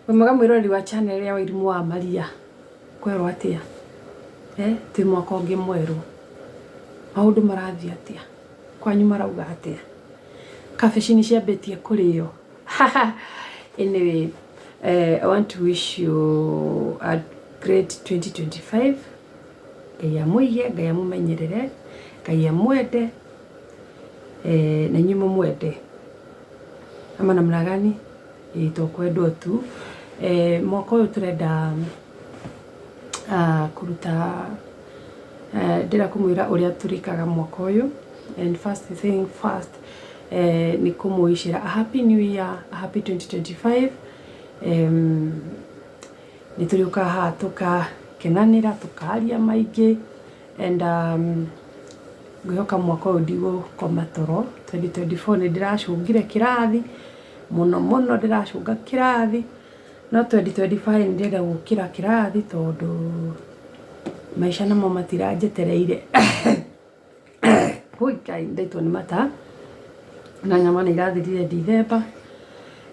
Mwega mwirori wa channel ya Wairimu wa Maria. Kwerwo atia? Ti mwaka ungi mweru. Maundu marathia atia? Kwanyu marauga atia? Kabici ni ciambitie kurio. Anyway, I want to wish you a great 2025. Ngai amuige, Ngai amumenyerere, Ngai amwende, na nyume mwende. Ama namna gani? Tukwendwo tu. Mwaka uyu turenda kuruta ndira kumwira uria turikaga mwaka uyu. And first thing first, ni kumuishira a happy new year, a happy 2025. Ni turiuka ha tukakenanira, tukaria maingi, and gwihoka mwaka uyu ndigukoma toro. 2024 ni ndiracungire kirathi muno ndiracunga kirathi, no 2025 ndirenda gukira kirathi tondu maisha namo matirajetereire. Hui kai ndaitwo ni mata na nyama ni irathirire December.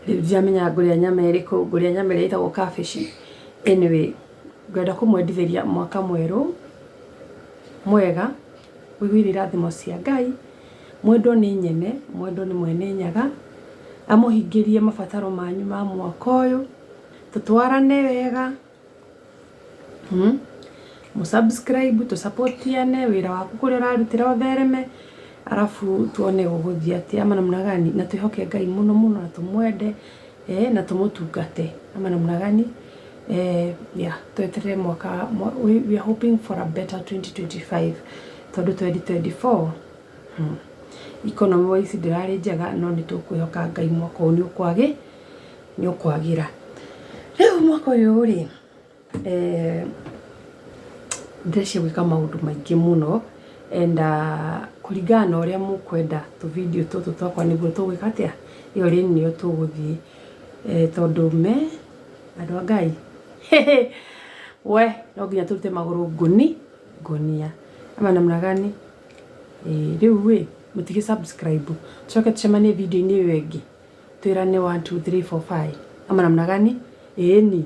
Riu ndiramenya nguria nyama iriku, nguria nyama iria itagwo kabici. Anyway, ngwenda kumwendithiria mwaka mweru mwega, wiguire irathimo cia Ngai, mwendwo ni nyene, mwendwo ni mwene nyaga, amuhingirie mabataro manyu ma mwaka uyu, tutwarane wega, musubscribe, tusapotiane, wira waku kuria urarutira uthereme, arafu tuone guguthia atia ama namna gani, na twihoke Ngai muno na tumwende, na tumutungate ama namna gani. Yeah, tweterere mwaka, we are hoping for a better 2025 tondu 2024 economy wise ndirari njega, no ni tukwihoka Ngai mwaka uyu ni ukwagira. Riu mwaka uyu ri ndeshe gwika maundu maingi muno, and kuringana na uria mukwenda tu video tutu twakwa niguo tugwika atia, iyo ri niyo tuguthii tondu me andu a Ngai we no nginya turute maguru ngunia ama namna gani. Riu we mutige subscribe, tucoke tucemanie video ini iyo ingi, twirane 1 2 3 4 5 ama namna gani. Ni